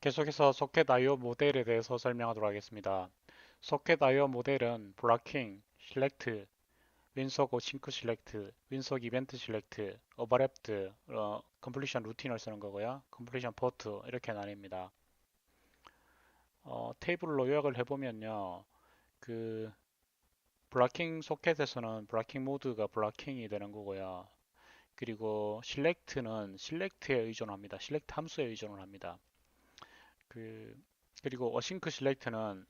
계속해서 소켓 IO 모델에 대해서 설명하도록 하겠습니다. 소켓 IO 모델은 블로킹, 실렉트, 윈속 싱크 실렉트, 윈속 이벤트 실렉트, 오버랩드, 컴플리션 루틴을 쓰는 거고요. 컴플리션 포트 이렇게 나뉩니다. 테이블로 요약을 해보면요. 그 블로킹 소켓에서는 블로킹 모드가 블로킹이 되는 거고요. 그리고 실렉트는 실렉트에 의존합니다. 실렉트 함수에 의존을 합니다. 그 그리고 어싱크 실렉트는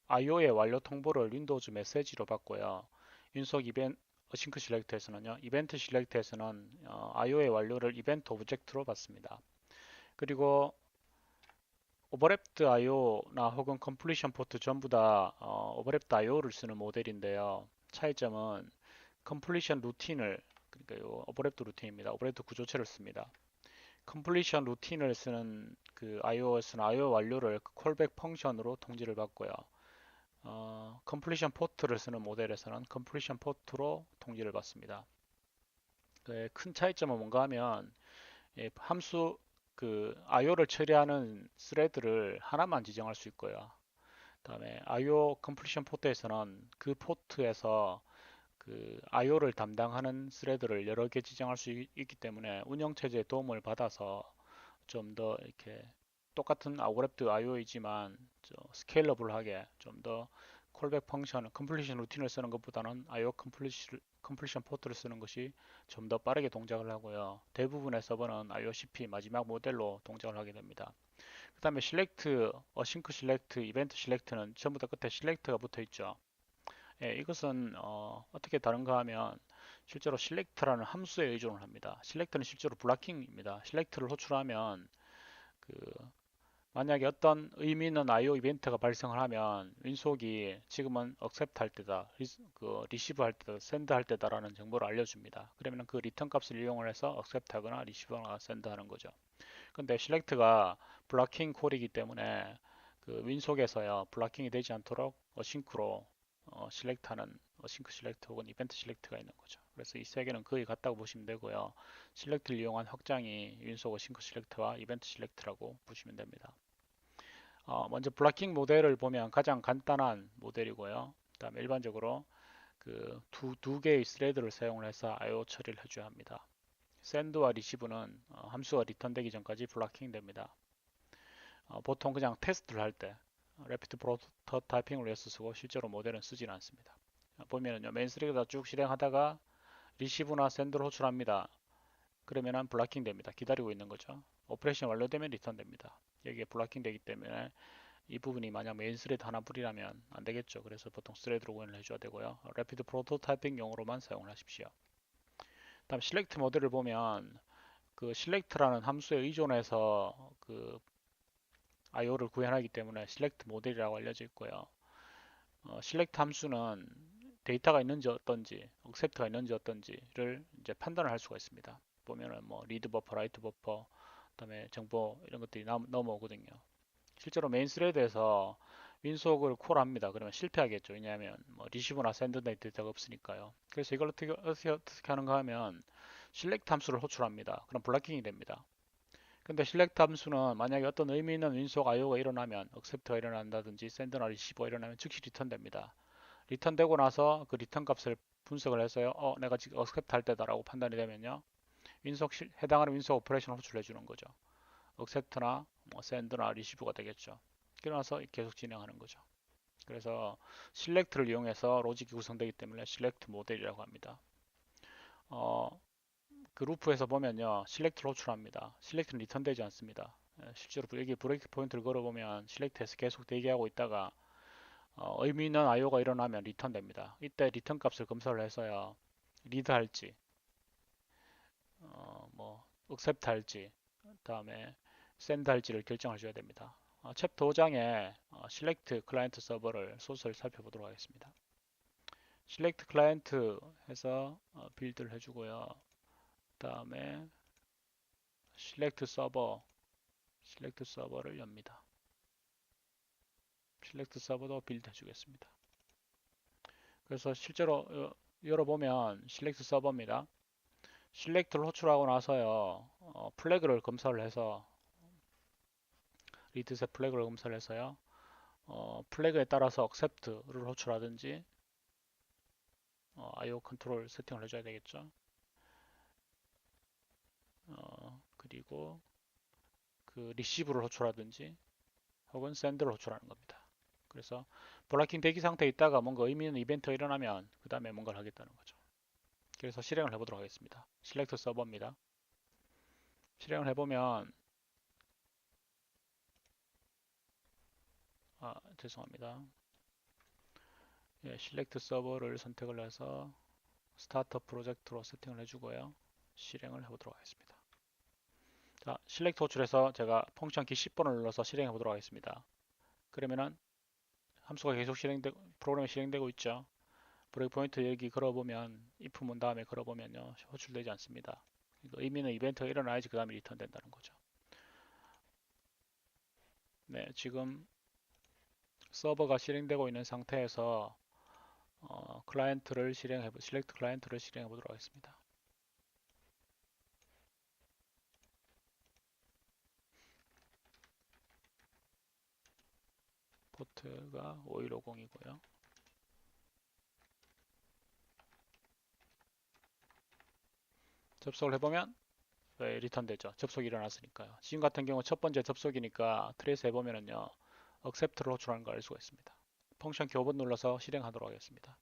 IO의 완료 통보를 윈도우즈 메시지로 받고요. 윤속 이벤트 어싱크 실렉트에서는요. 이벤트 실렉트에서는 IO의 완료를 이벤트 오브젝트로 받습니다. 그리고 오버랩드 IO나 혹은 컴플리션 포트 전부 다 오버랩드 IO를 쓰는 모델인데요. 차이점은 컴플리션 루틴을 그러니까 오버랩드 루틴입니다. 오버랩드 구조체를 씁니다. 컴플리션 루틴을 쓰는 그 iOS는 IO 완료를 콜백 펑션으로 통지를 받고요. 컴플리션 포트를 쓰는 모델에서는 컴플리션 포트로 통지를 받습니다. 큰 차이점은 뭔가 하면 함수 IO를 처리하는 스레드를 하나만 지정할 수 있고요. 그다음에 IO 컴플리션 포트에서는 그 포트에서 IO를 담당하는 스레드를 여러 개 지정할 수 있기 때문에 운영체제의 도움을 받아서 좀 더 이렇게 똑같은 아우랩드 IO이지만 스케일러블하게 좀 더 콜백 펑션, 컴플리션 루틴을 쓰는 것보다는 IO 컴플리션 포트를 쓰는 것이 좀 더 빠르게 동작을 하고요. 대부분의 서버는 IOCP 마지막 모델로 동작을 하게 됩니다. 그 다음에 실렉트, 어싱크 실렉트, 이벤트 실렉트는 전부 다 끝에 실렉트가 붙어 있죠. 예, 이것은 떻게 다른가 하면 실제로 실렉트라는 함수에 의존을 합니다. 실렉트는 실제로 블락킹입니다. 실렉트를 호출하면 그 만약에 어떤 의미 있는 IO 이벤트가 발생을 하면 윈속이 지금은 accept 할 때다, receive 할 때다, send 할 때다라는 정보를 알려줍니다. 그러면 그 리턴 값을 이용을 해서 accept 하거나 receive 하거나 send 하는 거죠. 근데 select가 블락킹 콜이기 때문에 그 윈속에서요, 블락킹이 되지 않도록 어싱크로 select하는 어싱크 select 혹은 이벤트 select가 있는 거죠. 그래서 이 세 개는 거의 같다고 보시면 되고요. select를 이용한 확장이 윈속 어싱크 select와 이벤트 select라고 보시면 됩니다. 먼저 블락킹 모델을 보면 가장 간단한 모델이고요. 그다음에 일반적으로 두 개의 스레드를 사용을 해서 IO 처리를 해줘야 합니다. 샌드와 리시브는 함수가 리턴되기 전까지 블락킹 됩니다. 보통 그냥 테스트를 할 때 레피트 프로토타이핑을 위해서 쓰고 실제로 모델은 쓰지는 않습니다. 보면은요, 메인 스레드가 쭉 실행하다가 리시브나 샌드를 호출합니다. 그러면은 블락킹 됩니다. 기다리고 있는 거죠. 오퍼레이션 완료되면 리턴 됩니다. 여기에 블락킹 되기 때문에 이 부분이 만약 메인 스레드 하나 뿌리라면 안 되겠죠. 그래서 보통 스레드로 구현을 해줘야 되고요. 레피드 프로토타이핑용으로만 사용을 하십시오. 다음 select 모델을 보면 그 select라는 함수에 의존해서 IO를 구현하기 때문에 select 모델이라고 알려져 있고요. select 함수는 데이터가 있는지 어떤지, accept가 있는지 어떤지를 이제 판단을 할 수가 있습니다. 보면은 뭐 read 버퍼, write 버퍼, 그다음에 정보 이런 것들이 넘어오거든요. 실제로 메인 스레드에서 윈속을 콜합니다. 그러면 실패하겠죠. 왜냐하면 뭐 리시브나 샌드 데이터가 없으니까요. 그래서 이걸 어떻게 하는가 하면 실렉트 함수를 호출합니다. 그럼 블락킹이 됩니다. 근데 실렉트 함수는 만약에 어떤 의미 있는 윈속 IO가 일어나면 accept가 일어난다든지 샌드나 리시버가 일어나면 즉시 리턴됩니다. 리턴되고 나서 그 리턴 값을 분석을 해서요. 내가 지금 accept 할 때다라고 판단이 되면요. 해당하는 윈속 오퍼레이션을 호출해 주는 거죠. accept나 뭐 send나 receive가 되겠죠. 그러나서 계속 진행하는 거죠. 그래서 select를 이용해서 로직이 구성되기 때문에 select 모델이라고 합니다. 어, 그 루프에서 보면요, select를 호출합니다. select는 리턴되지 않습니다. 실제로 여기 브레이크 포인트를 걸어보면 select에서 계속 대기하고 있다가 의미 있는 IO가 일어나면 리턴됩니다. 이때 리턴 값을 검사를 해서요, 리드 할지, 뭐 accept 할지, 다음에 send 할지를 결정하셔야 됩니다. 챕터 5장에 select 클라이언트 서버를 소스를 살펴보도록 하겠습니다. select 클라이언트 해서 빌드를 해주고요. 다음에 select 서버를 엽니다. select 서버도 빌드 해주겠습니다. 그래서 실제로 열어보면 select 서버입니다. select를 호출하고 나서요, 플래그를 검사를 해서 리드셋 플래그를 검사해서요. 플래그에 따라서 accept를 호출하든지 IO 컨트롤 세팅을 해줘야 되겠죠. 그리고 그 리시브를 호출하든지 혹은 send를 호출하는 겁니다. 그래서 블락킹 대기 상태에 있다가 뭔가 의미 있는 이벤트가 일어나면 그 다음에 뭔가를 하겠다는 거죠. 그래서 실행을 해보도록 하겠습니다. select 서버입니다. 실행을 해보면 죄송합니다. 예, select 서버를 선택을 해서 스타터 프로젝트로 세팅을 해주고요. 실행을 해보도록 하겠습니다. 자, select 호출해서 제가 펑션 키 10번을 눌러서 실행해 보도록 하겠습니다. 그러면은 함수가 계속 프로그램이 실행되고 있죠. 브레이크 포인트 여기 걸어보면 if 문 다음에 걸어보면요 호출되지 않습니다. 그러니까 의미는 이벤트가 일어나야지 그 다음에 리턴 된다는 거죠. 네, 지금 서버가 실행되고 있는 상태에서 select 클라이언트를 실행해 보도록 하겠습니다. 포트가 5150이고요. 접속을 해보면 리턴 되죠. 접속이 일어났으니까요. 지금 같은 경우 첫 번째 접속이니까 트레이스 해보면은요. accept를 호출하는 걸 알 수가 있습니다. 펑션 키 5번 눌러서 실행하도록 하겠습니다.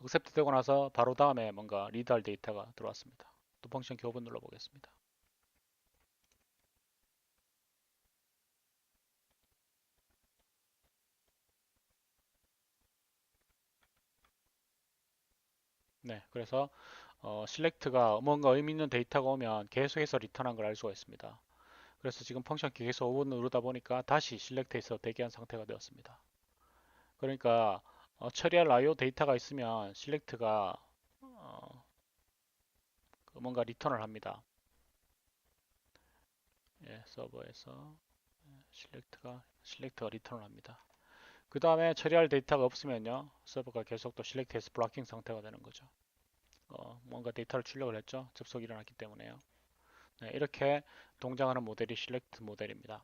accept 되고 나서 바로 다음에 뭔가 리드할 데이터가 들어왔습니다. 또 펑션 키 5번 눌러보겠습니다. 네, 그래서 select가 뭔가 의미 있는 데이터가 오면 계속해서 리턴한 걸 알 수가 있습니다. 그래서 지금 펑션 키 계속 5번 누르다 보니까 다시 select에서 대기한 상태가 되었습니다. 그러니까 처리할 IO 데이터가 있으면 select가 뭔가 리턴을 합니다. 예, 서버에서 select가 리턴을 합니다. 그 다음에 처리할 데이터가 없으면요, 서버가 계속 또 select에서 블로킹 상태가 되는 거죠. 뭔가 데이터를 출력을 했죠. 접속이 일어났기 때문에요. 네, 이렇게 동작하는 모델이 select 모델입니다.